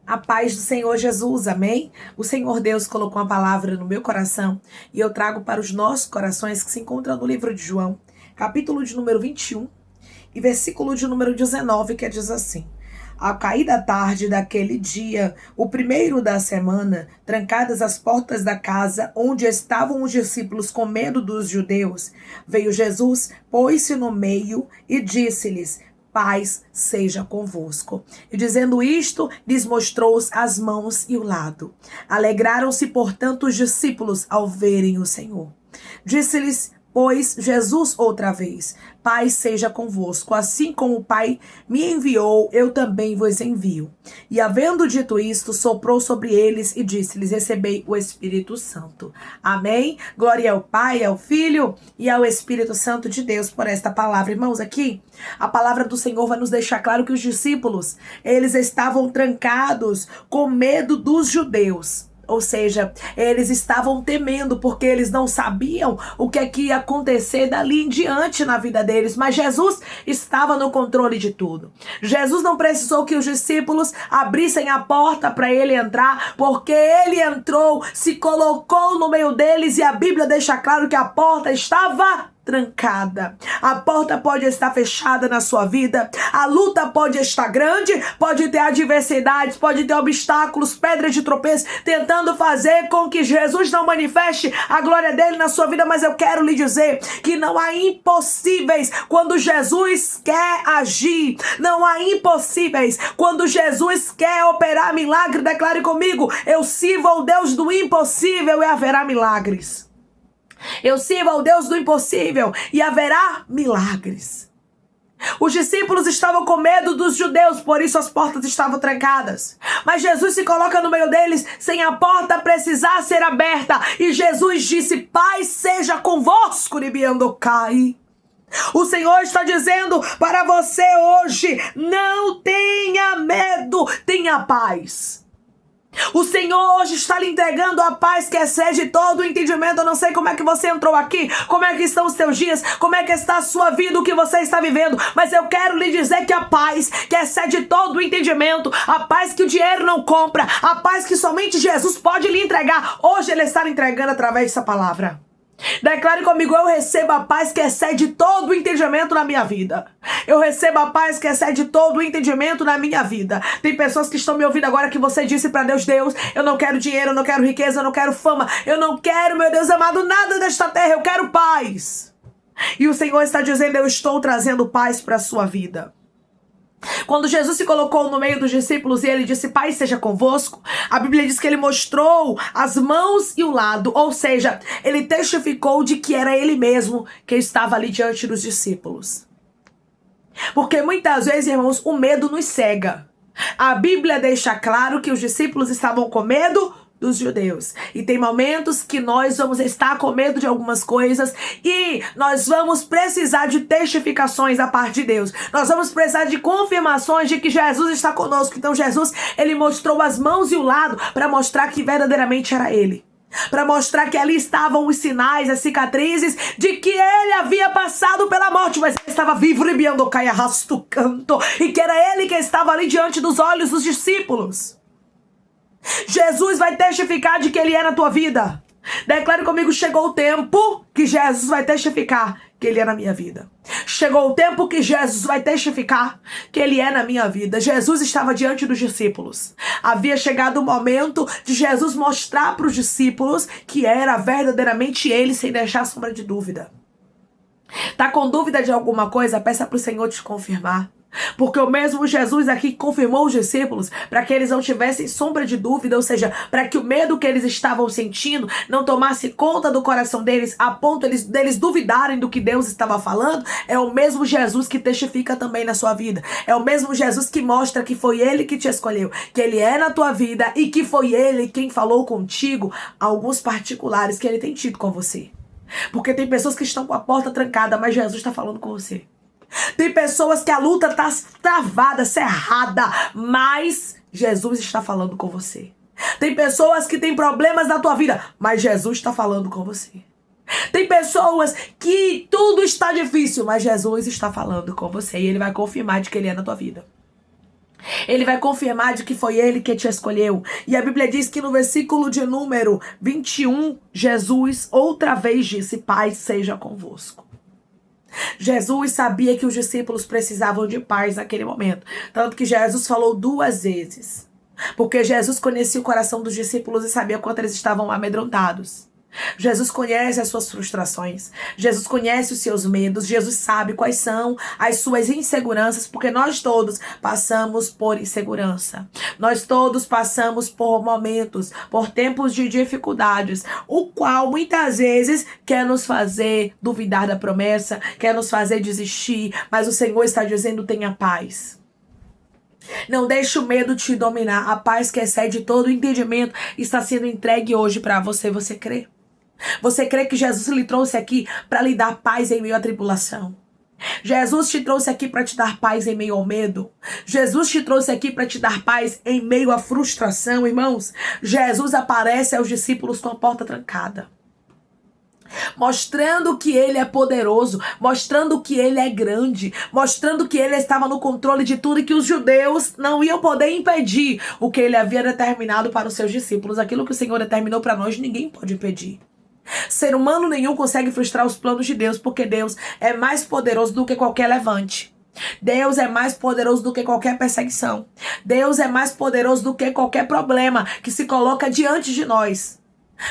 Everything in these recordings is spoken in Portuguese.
A paz do Senhor Jesus, amém? O Senhor Deus colocou uma palavra no meu coração e eu trago para os nossos corações que se encontram no livro de João, capítulo de número 21 e versículo de número 19, que diz assim: Ao cair da tarde daquele dia, o primeiro da semana, trancadas as portas da casa onde estavam os discípulos com medo dos judeus, veio Jesus, pôs-se no meio e disse-lhes: Paz seja convosco. E dizendo isto, lhes mostrou as mãos e o lado. Alegraram-se, portanto, os discípulos ao verem o Senhor. Disse-lhes, pois, Jesus outra vez: Paz seja convosco. Assim como o Pai me enviou, eu também vos envio. E havendo dito isto, soprou sobre eles e disse-lhes: Recebei o Espírito Santo. Amém? Glória ao Pai, ao Filho e ao Espírito Santo de Deus por esta palavra. Irmãos, aqui a palavra do Senhor vai nos deixar claro que os discípulos, eles estavam trancados com medo dos judeus. Ou seja, eles estavam temendo porque eles não sabiam o que é que ia acontecer dali em diante na vida deles. Mas Jesus estava no controle de tudo. Jesus não precisou que os discípulos abrissem a porta para ele entrar, porque ele entrou, se colocou no meio deles e a Bíblia deixa claro que a porta estava trancada. A porta pode estar fechada na sua vida, a luta pode estar grande, pode ter adversidades, pode ter obstáculos, pedras de tropeço, tentando fazer com que Jesus não manifeste a glória dele na sua vida, mas eu quero lhe dizer que não há impossíveis quando Jesus quer agir, não há impossíveis quando Jesus quer operar milagre. Declare comigo: eu sirvo ao Deus do impossível e haverá milagres. Eu sirvo ao Deus do impossível e haverá milagres. Os discípulos estavam com medo dos judeus, por isso as portas estavam trancadas. Mas Jesus se coloca no meio deles sem a porta precisar ser aberta. E Jesus disse: Paz seja convosco, Ribiandocai. O Senhor está dizendo para você hoje: não tenha medo, tenha paz. O Senhor hoje está lhe entregando a paz que excede todo o entendimento. Eu não sei como é que você entrou aqui, como é que estão os seus dias, como é que está a sua vida, o que você está vivendo. Mas eu quero lhe dizer que a paz que excede todo o entendimento, a paz que o dinheiro não compra, a paz que somente Jesus pode lhe entregar, hoje Ele está lhe entregando através dessa palavra. Declare comigo: eu recebo a paz que excede todo o entendimento na minha vida. Eu recebo a paz que excede todo o entendimento na minha vida. Tem pessoas que estão me ouvindo agora que você disse para Deus: Deus, eu não quero dinheiro, eu não quero riqueza, eu não quero fama, eu não quero, meu Deus amado, nada desta terra, eu quero paz. E o Senhor está dizendo: eu estou trazendo paz para a sua vida. Quando Jesus se colocou no meio dos discípulos e ele disse: Pai seja convosco, a Bíblia diz que ele mostrou as mãos e o lado, ou seja, ele testificou de que era ele mesmo que estava ali diante dos discípulos. Porque muitas vezes, irmãos, o medo nos cega. A Bíblia deixa claro que os discípulos estavam com medo dos judeus. E tem momentos que nós vamos estar com medo de algumas coisas e nós vamos precisar de testificações da parte de Deus. Nós vamos precisar de confirmações de que Jesus está conosco. Então Jesus, ele mostrou as mãos e o lado para mostrar que verdadeiramente era ele. Para mostrar que ali estavam os sinais, as cicatrizes de que ele havia passado pela morte, mas ele estava vivo, e que era ele que estava ali diante dos olhos dos discípulos. Jesus vai testificar de que ele é na tua vida. Declare comigo: chegou o tempo que Jesus vai testificar que ele é na minha vida. Chegou o tempo que Jesus vai testificar que ele é na minha vida. Jesus estava diante dos discípulos. Havia chegado o momento de Jesus mostrar para os discípulos que era verdadeiramente ele, sem deixar sombra de dúvida. Tá com dúvida de alguma coisa? Peça para o Senhor te confirmar. Porque o mesmo Jesus aqui confirmou os discípulos para que eles não tivessem sombra de dúvida, ou seja, para que o medo que eles estavam sentindo não tomasse conta do coração deles, a ponto deles duvidarem do que Deus estava falando. É o mesmo Jesus que testifica também na sua vida. É o mesmo Jesus que mostra que foi ele que te escolheu, que ele é na tua vida e que foi ele quem falou contigo alguns particulares que ele tem tido com você. Porque tem pessoas que estão com a porta trancada, mas Jesus está falando com você. Tem pessoas que a luta está travada, cerrada, mas Jesus está falando com você. Tem pessoas que têm problemas na tua vida, mas Jesus está falando com você. Tem pessoas que tudo está difícil, mas Jesus está falando com você e ele vai confirmar de que ele é na tua vida. Ele vai confirmar de que foi ele que te escolheu. E a Bíblia diz que no versículo de número 21, Jesus outra vez disse: Pai seja convosco. Jesus sabia que os discípulos precisavam de paz naquele momento. Tanto que Jesus falou 2 vezes. Porque Jesus conhecia o coração dos discípulos e sabia quanto eles estavam amedrontados. Jesus conhece as suas frustrações. Jesus conhece os seus medos. Jesus sabe quais são as suas inseguranças, porque nós todos passamos por insegurança. Nós todos passamos por momentos, por tempos de dificuldades, o qual muitas vezes quer nos fazer duvidar da promessa, quer nos fazer desistir, mas o Senhor está dizendo: tenha paz. Não deixe o medo te dominar. A paz que excede todo o entendimento está sendo entregue hoje para você. Você crê? Você crê que Jesus lhe trouxe aqui para lhe dar paz em meio à tribulação? Jesus te trouxe aqui para te dar paz em meio ao medo? Jesus te trouxe aqui para te dar paz em meio à frustração, irmãos? Jesus aparece aos discípulos com a porta trancada, mostrando que ele é poderoso, mostrando que ele é grande, mostrando que ele estava no controle de tudo e que os judeus não iam poder impedir o que ele havia determinado para os seus discípulos. Aquilo que o Senhor determinou para nós, ninguém pode impedir. Ser humano nenhum consegue frustrar os planos de Deus, porque Deus é mais poderoso do que qualquer levante. Deus é mais poderoso do que qualquer perseguição. Deus é mais poderoso do que qualquer problema que se coloca diante de nós.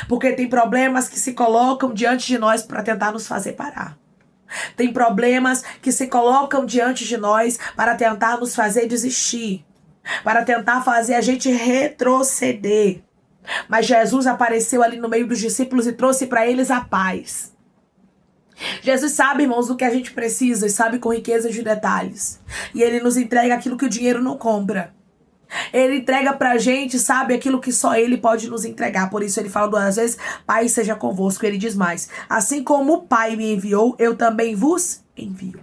Porque tem problemas que se colocam diante de nós para tentar nos fazer parar. Tem problemas que se colocam diante de nós para tentar nos fazer desistir, para tentar fazer a gente retroceder. Mas Jesus apareceu ali no meio dos discípulos e trouxe para eles a paz. Jesus sabe, irmãos, do que a gente precisa e sabe com riqueza de detalhes. E ele nos entrega aquilo que o dinheiro não compra. Ele entrega pra gente, sabe, aquilo que só ele pode nos entregar. Por isso ele fala 2 vezes: Pai seja convosco. Ele diz mais: assim como o Pai me enviou, eu também vos envio.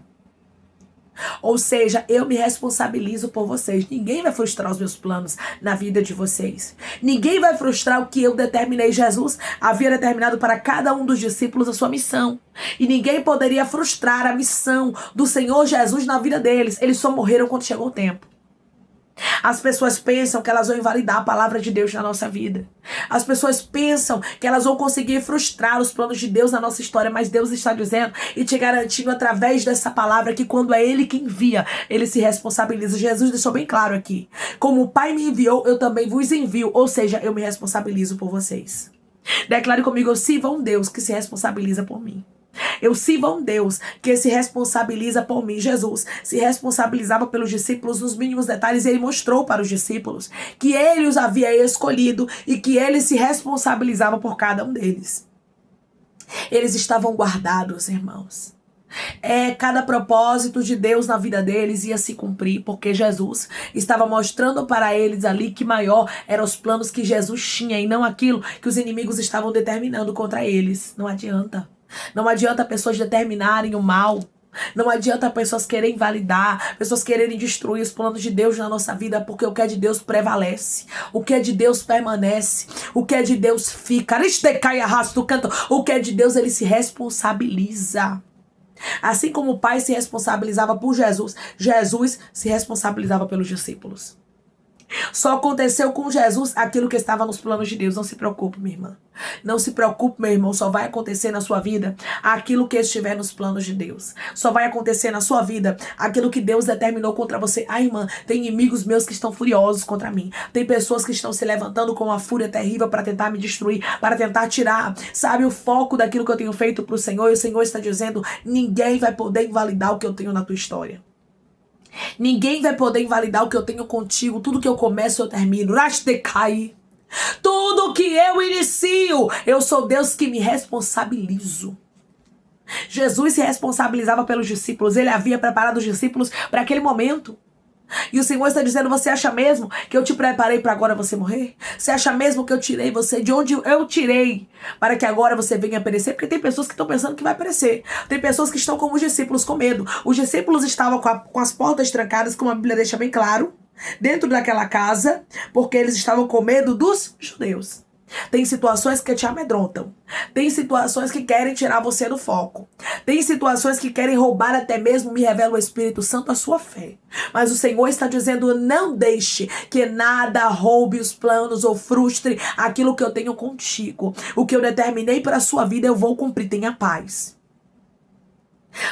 Ou seja, eu me responsabilizo por vocês. Ninguém vai frustrar os meus planos na vida de vocês. Ninguém vai frustrar o que eu determinei. Jesus havia determinado para cada um dos discípulos a sua missão. E ninguém poderia frustrar a missão do Senhor Jesus na vida deles. Eles só morreram quando chegou o tempo. As pessoas pensam que elas vão invalidar a palavra de Deus na nossa vida. As pessoas pensam que elas vão conseguir frustrar os planos de Deus na nossa história, mas Deus está dizendo e te garantindo através dessa palavra que quando é Ele que envia, Ele se responsabiliza. Jesus deixou bem claro aqui: como o Pai me enviou, eu também vos envio. Ou seja, eu me responsabilizo por vocês. Declare comigo: eu sirvo a um Deus que se responsabiliza por mim. Eu sirvo a um Deus que se responsabiliza por mim. Jesus se responsabilizava pelos discípulos nos mínimos detalhes e ele mostrou para os discípulos que ele os havia escolhido e que ele se responsabilizava por cada um deles. Eles estavam guardados, irmãos. Cada propósito de Deus na vida deles ia se cumprir, porque Jesus estava mostrando para eles ali que maior eram os planos que Jesus tinha e não aquilo que os inimigos estavam determinando contra eles. Não adianta. Não adianta pessoas determinarem o mal. Não adianta pessoas quererem invalidar, pessoas quererem destruir os planos de Deus na nossa vida, porque o que é de Deus prevalece, o que é de Deus permanece, o que é de Deus fica. O que é de Deus, ele se responsabiliza. Assim como o Pai se responsabilizava por Jesus, Jesus se responsabilizava pelos discípulos. Só aconteceu com Jesus aquilo que estava nos planos de Deus. Não se preocupe, minha irmã. Não se preocupe, meu irmão. Só vai acontecer na sua vida aquilo que estiver nos planos de Deus. Só vai acontecer na sua vida aquilo que Deus determinou contra você. Irmã, tem inimigos meus que estão furiosos contra mim. Tem pessoas que estão se levantando com uma fúria terrível para tentar me destruir, para tentar tirar, sabe, o foco daquilo que eu tenho feito para o Senhor. E o Senhor está dizendo: ninguém vai poder invalidar o que eu tenho na tua história. Ninguém vai poder invalidar o que eu tenho contigo. Tudo que eu começo, eu termino. Rastecai. Tudo que eu inicio, eu sou Deus que me responsabilizo. Jesus se responsabilizava pelos discípulos. Ele havia preparado os discípulos para aquele momento. E o Senhor está dizendo: você acha mesmo que eu te preparei para agora você morrer? Você acha mesmo que eu tirei você de onde eu tirei para que agora você venha perecer? Porque tem pessoas que estão pensando que vai perecer. Tem pessoas que estão como os discípulos, com medo. Os discípulos estavam com as portas trancadas, como a Bíblia deixa bem claro, dentro daquela casa, porque eles estavam com medo dos judeus. Tem situações que te amedrontam. Tem situações que querem tirar você do foco. Tem situações que querem roubar até mesmo, me revela o Espírito Santo, a sua fé. Mas o Senhor está dizendo, não deixe que nada roube os planos ou frustre aquilo que eu tenho contigo. O que eu determinei para a sua vida eu vou cumprir, tenha paz.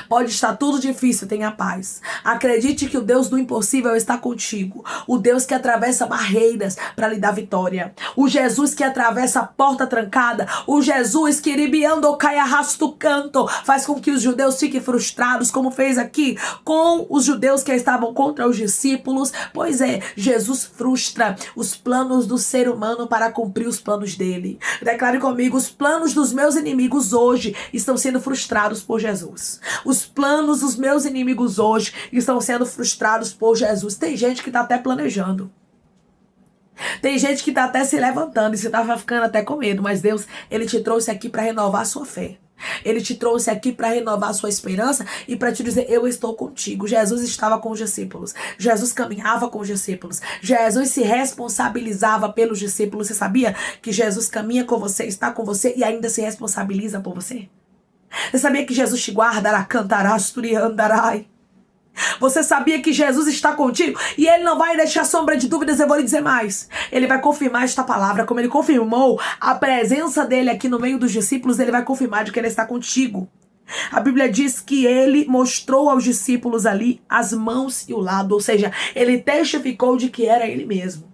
Pode estar tudo difícil, tenha paz. Acredite que o Deus do impossível está contigo. O Deus que atravessa barreiras para lhe dar vitória. O Jesus que atravessa a porta trancada. O Jesus que ribiando cai arrasta o canto. Faz com que os judeus fiquem frustrados, como fez aqui com os judeus que estavam contra os discípulos. Pois é, Jesus frustra os planos do ser humano para cumprir os planos dele. Declare comigo, os planos dos meus inimigos hoje estão sendo frustrados por Jesus. Os planos dos meus inimigos hoje estão sendo frustrados por Jesus. Tem gente que está até planejando. Tem gente que está até se levantando e você estava ficando até com medo. Mas Deus, Ele te trouxe aqui para renovar a sua fé. Ele te trouxe aqui para renovar a sua esperança e para te dizer, eu estou contigo. Jesus estava com os discípulos. Jesus caminhava com os discípulos. Jesus se responsabilizava pelos discípulos. Você sabia que Jesus caminha com você, está com você e ainda se responsabiliza por você? Você sabia que Jesus te guarda, andarai? Você sabia que Jesus está contigo e Ele não vai deixar sombra de dúvidas, eu vou lhe dizer mais. Ele vai confirmar esta palavra, como Ele confirmou a presença dEle aqui no meio dos discípulos, Ele vai confirmar de que Ele está contigo. A Bíblia diz que Ele mostrou aos discípulos ali as mãos e o lado, ou seja, Ele testificou de que era Ele mesmo.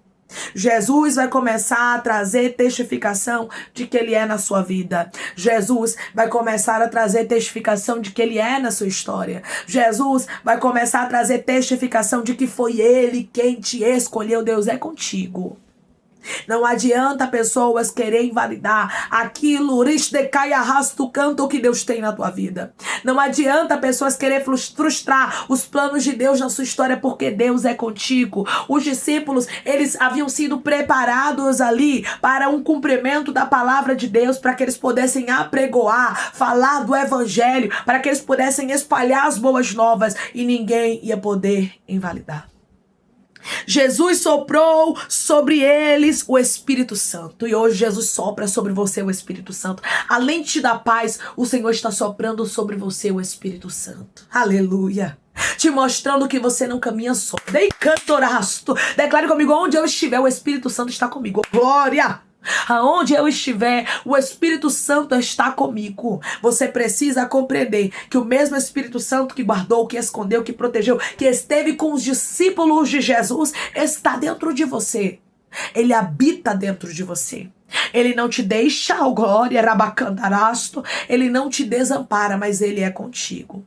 Jesus vai começar a trazer testificação de que Ele é na sua vida. Jesus vai começar a trazer testificação de que Ele é na sua história. Jesus vai começar a trazer testificação de que foi Ele quem te escolheu. Deus é contigo. Não adianta pessoas querer invalidar aquilo, arrasta o canto que Deus tem na tua vida. Não adianta pessoas querer frustrar os planos de Deus na sua história, porque Deus é contigo. Os discípulos, eles haviam sido preparados ali para um cumprimento da palavra de Deus, para que eles pudessem apregoar, falar do evangelho, para que eles pudessem espalhar as boas novas e ninguém ia poder invalidar. Jesus soprou sobre eles o Espírito Santo. E hoje Jesus sopra sobre você o Espírito Santo. Além de te dar paz, o Senhor está soprando sobre você o Espírito Santo. Aleluia. Te mostrando que você não caminha só. Dei cantorasto. Declare comigo, onde eu estiver, o Espírito Santo está comigo. Glória! Aonde eu estiver, o Espírito Santo está comigo. Você precisa compreender que o mesmo Espírito Santo que guardou, que escondeu, que protegeu, que esteve com os discípulos de Jesus, está dentro de você. Ele habita dentro de você. Ele não te deixa, oh glória, rabacandarasto. Ele não te desampara, mas Ele é contigo.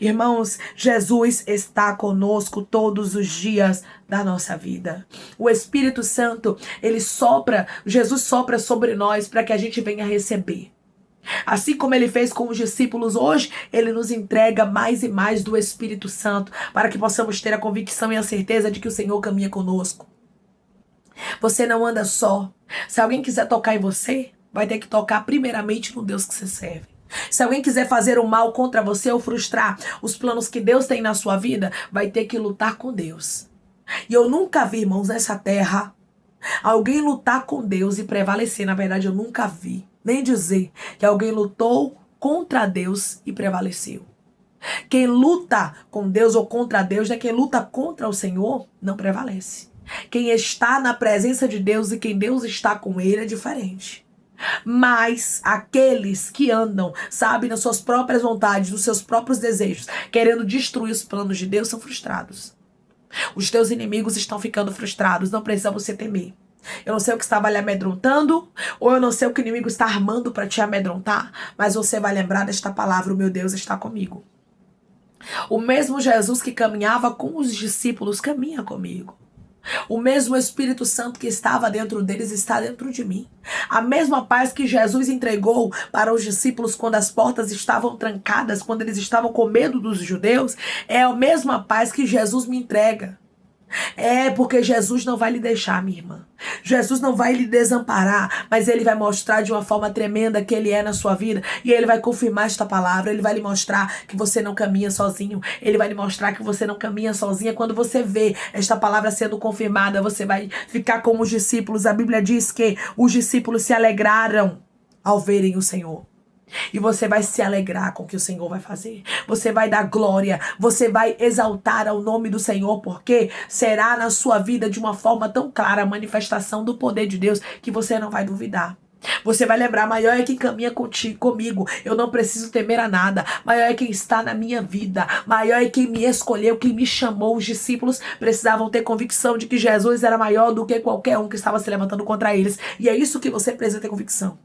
Irmãos, Jesus está conosco todos os dias da nossa vida. O Espírito Santo, Jesus sopra sobre nós para que a gente venha receber. Assim como Ele fez com os discípulos hoje, Ele nos entrega mais e mais do Espírito Santo para que possamos ter a convicção e a certeza de que o Senhor caminha conosco. Você não anda só. Se alguém quiser tocar em você, vai ter que tocar primeiramente no Deus que você serve. Se alguém quiser fazer o mal contra você ou frustrar os planos que Deus tem na sua vida, vai ter que lutar com Deus. E eu nunca vi, irmãos, nessa terra, alguém lutar com Deus e prevalecer. Na verdade, eu nunca vi, nem dizer que alguém lutou contra Deus e prevaleceu. Quem luta com Deus ou contra Deus, né? Quem luta contra o Senhor, não prevalece. Quem está na presença de Deus e quem Deus está com Ele é diferente. Mas aqueles que andam, sabe, nas suas próprias vontades, nos seus próprios desejos, querendo destruir os planos de Deus, são frustrados. Os teus inimigos estão ficando frustrados, não precisa você temer. Eu não sei o que estava lhe amedrontando, ou eu não sei o que o inimigo está armando para te amedrontar, mas você vai lembrar desta palavra, o meu Deus está comigo. O mesmo Jesus que caminhava com os discípulos caminha comigo. O mesmo Espírito Santo que estava dentro deles está dentro de mim. A mesma paz que Jesus entregou para os discípulos quando as portas estavam trancadas, quando eles estavam com medo dos judeus, é a mesma paz que Jesus me entrega. É porque Jesus não vai lhe deixar, minha irmã. Jesus não vai lhe desamparar, mas ele vai mostrar de uma forma tremenda que ele é na sua vida, e ele vai confirmar esta palavra. Ele vai lhe mostrar que você não caminha sozinho. Ele vai lhe mostrar que você não caminha sozinha. Quando você vê esta palavra sendo confirmada, você vai ficar como os discípulos. A Bíblia diz que os discípulos se alegraram ao verem o Senhor. E você vai se alegrar com o que o Senhor vai fazer. Você vai dar glória. Você vai exaltar ao nome do Senhor. Porque será na sua vida de uma forma tão clara a manifestação do poder de Deus que você não vai duvidar. Você vai lembrar, maior é quem caminha comigo. Eu não preciso temer a nada. Maior é quem está na minha vida. Maior é quem me escolheu, quem me chamou. Os discípulos precisavam ter convicção de que Jesus era maior do que qualquer um que estava se levantando contra eles. E é isso que você precisa ter convicção.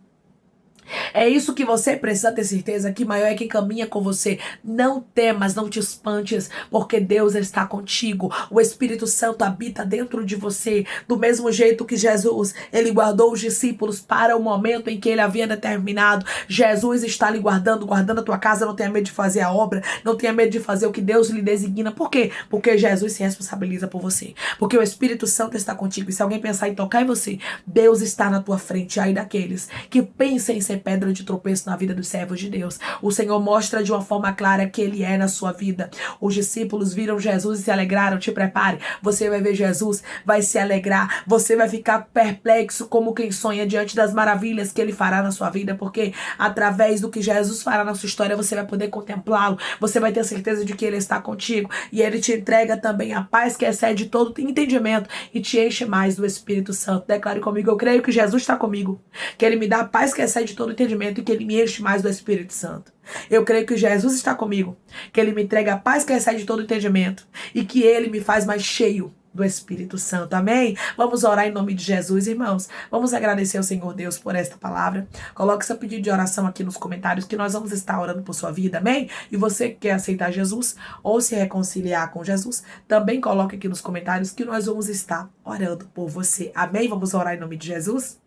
É isso que você precisa ter certeza, que maior é quem caminha com você. Não temas, não te espantes, porque Deus está contigo. O Espírito Santo habita dentro de você. Do mesmo jeito que Jesus, ele guardou os discípulos para o momento em que ele havia determinado. Jesus está lhe guardando a tua casa. Não tenha medo de fazer a obra, não tenha medo de fazer o que Deus lhe designa. Por quê? Porque Jesus se responsabiliza por você. Porque o Espírito Santo está contigo. E se alguém pensar em tocar em você, Deus está na tua frente. Aí daqueles que pensem em ser pedra de tropeço na vida dos servos de Deus. O Senhor mostra de uma forma clara que ele é na sua vida. Os discípulos viram Jesus e se alegraram. Te prepare. Você vai ver Jesus, vai se alegrar. Você vai ficar perplexo como quem sonha diante das maravilhas que ele fará na sua vida, porque através do que Jesus fará na sua história, você vai poder contemplá-lo. Você vai ter certeza de que ele está contigo. E ele te entrega também a paz que excede todo entendimento e te enche mais do Espírito Santo. Declare comigo: eu creio que Jesus está comigo, que ele me dá a paz que excede todo entendimento e que ele me enche mais do Espírito Santo. Eu creio que Jesus está comigo, que ele me entrega a paz que excede todo entendimento e que ele me faz mais cheio do Espírito Santo. Amém? Vamos orar em nome de Jesus, irmãos. Vamos agradecer ao Senhor Deus por esta palavra. Coloque seu pedido de oração aqui nos comentários, que nós vamos estar orando por sua vida. Amém? E você que quer aceitar Jesus ou se reconciliar com Jesus, também coloque aqui nos comentários que nós vamos estar orando por você. Amém? Vamos orar em nome de Jesus?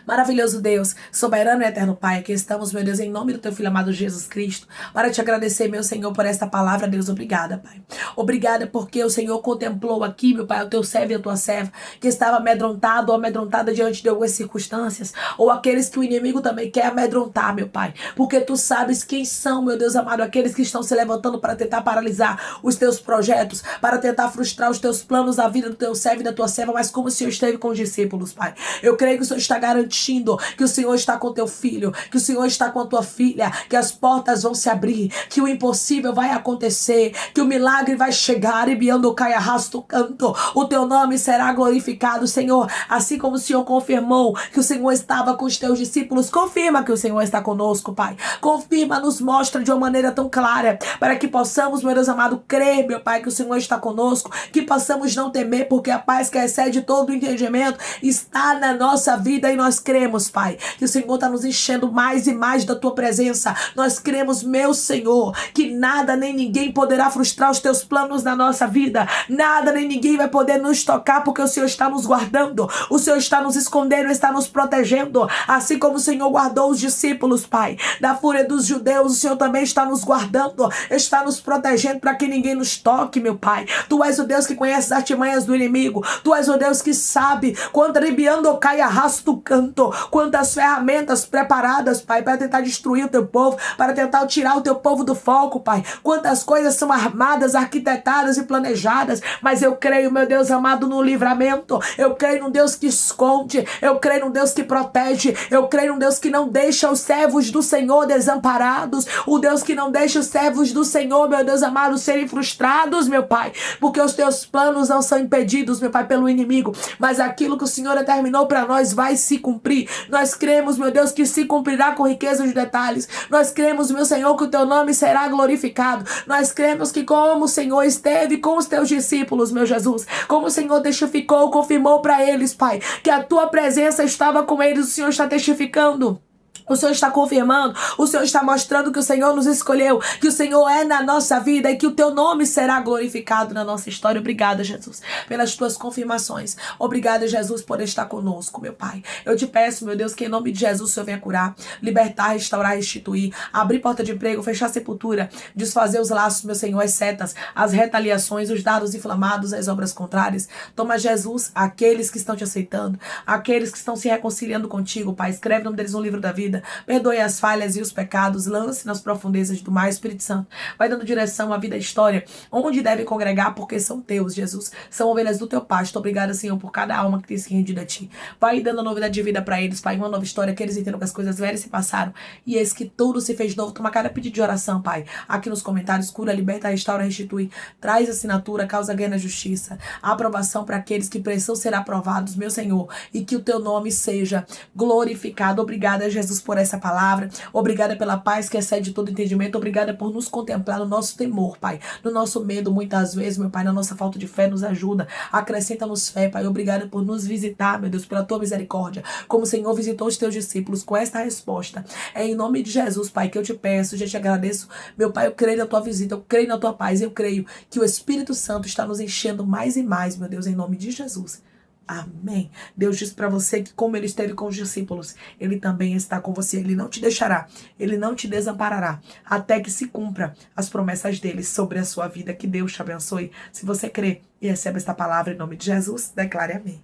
Maravilhoso Deus, soberano e eterno Pai, aqui estamos, meu Deus, em nome do teu Filho amado Jesus Cristo, para te agradecer, meu Senhor, por esta palavra. Deus, obrigada, Pai. Obrigada porque o Senhor contemplou aqui, meu Pai, o teu servo e a tua serva, que estava amedrontado ou amedrontada diante de algumas circunstâncias, ou aqueles que o inimigo também quer amedrontar, meu Pai, porque tu sabes quem são, meu Deus amado, aqueles que estão se levantando para tentar paralisar os teus projetos, para tentar frustrar os teus planos na vida do teu servo e da tua serva, mas como o Senhor esteve com os discípulos, Pai. Eu creio que o Senhor está garantindo que o Senhor está com teu filho, que o Senhor está com a tua filha, que as portas vão se abrir, que o impossível vai acontecer, que o milagre vai chegar, e biando cai arrasto canto, o teu nome será glorificado, Senhor, assim como o Senhor confirmou que o Senhor estava com os teus discípulos. Confirma que o Senhor está conosco, Pai. Confirma, nos mostra de uma maneira tão clara, para que possamos, meu Deus amado, crer, meu Pai, que o Senhor está conosco, que possamos não temer, porque a paz que excede todo o entendimento está na nossa vida. E nós cremos, Pai, que o Senhor está nos enchendo mais e mais da tua presença. Nós cremos, meu Senhor, que nada nem ninguém poderá frustrar os teus planos na nossa vida. Nada nem ninguém vai poder nos tocar, porque o Senhor está nos guardando, o Senhor está nos escondendo, está nos protegendo. Assim como o Senhor guardou os discípulos, Pai, da fúria dos judeus, o Senhor também está nos guardando, está nos protegendo para que ninguém nos toque, meu Pai. Tu és o Deus que conhece as artimanhas do inimigo. Tu és o Deus que sabe quando ribiando cai arrasto canto, quantas ferramentas preparadas, Pai, para tentar destruir o teu povo, para tentar tirar o teu povo do foco, Pai. Quantas coisas são armadas, arquitetadas e planejadas, mas eu creio, meu Deus amado, no livramento. Eu creio num Deus que esconde, eu creio num Deus que protege, eu creio num Deus que não deixa os servos do Senhor desamparados, o Deus que não deixa os servos do Senhor, meu Deus amado, serem frustrados, meu Pai, porque os teus planos não são impedidos, meu Pai, pelo inimigo, mas aquilo que o Senhor determinou para nós vai se cumprir. Nós cremos, meu Deus, que se cumprirá com riqueza de detalhes. Nós cremos, meu Senhor, que o teu nome será glorificado. Nós cremos que como o Senhor esteve com os teus discípulos, meu Jesus, como o Senhor testificou, confirmou para eles, Pai, que a tua presença estava com eles, o Senhor está testificando O Senhor está confirmando, o Senhor está mostrando que o Senhor nos escolheu, que o Senhor é na nossa vida e que o teu nome será glorificado na nossa história. Obrigada, Jesus, pelas tuas confirmações. Obrigada, Jesus, por estar conosco, meu Pai. Eu te peço, meu Deus, que em nome de Jesus o Senhor venha curar, libertar, restaurar, restituir, abrir porta de emprego, fechar a sepultura, desfazer os laços, meu Senhor, as setas, as retaliações, os dardos inflamados, as obras contrárias. Toma, Jesus, aqueles que estão te aceitando, aqueles que estão se reconciliando contigo, Pai. Escreve o nome deles no livro da vida. Perdoe as falhas e os pecados, lance nas profundezas do mar, Espírito Santo. Vai dando direção à vida e história, onde devem congregar, porque são teus, Jesus. São ovelhas do teu pasto. Obrigada, Senhor, por cada alma que tem se rendido a ti. Vai dando novidade de vida para eles, Pai, uma nova história, que eles entendam que as coisas velhas se passaram e eis que tudo se fez novo. Toma cada pedido de oração, Pai. Aqui nos comentários, cura, liberta, restaura, restitui. Traz assinatura, causa ganha na justiça. A aprovação para aqueles que precisam ser aprovados, meu Senhor, e que o teu nome seja glorificado. Obrigada, Jesus, por essa palavra. Obrigada pela paz que excede todo entendimento. Obrigada por nos contemplar no nosso temor, Pai, no nosso medo, muitas vezes, meu Pai, na nossa falta de fé. Nos ajuda, acrescenta-nos fé, Pai. Obrigada por nos visitar, meu Deus, pela tua misericórdia, como o Senhor visitou os teus discípulos com esta resposta. É em nome de Jesus, Pai, que eu te peço, já te agradeço, meu Pai. Eu creio na tua visita, eu creio na tua paz, eu creio que o Espírito Santo está nos enchendo mais e mais, meu Deus, em nome de Jesus. Amém. Deus diz para você que como ele esteve com os discípulos, ele também está com você. Ele não te deixará, ele não te desamparará, até que se cumpra as promessas dele sobre a sua vida. Que Deus te abençoe. Se você crê e recebe esta palavra em nome de Jesus, declare amém.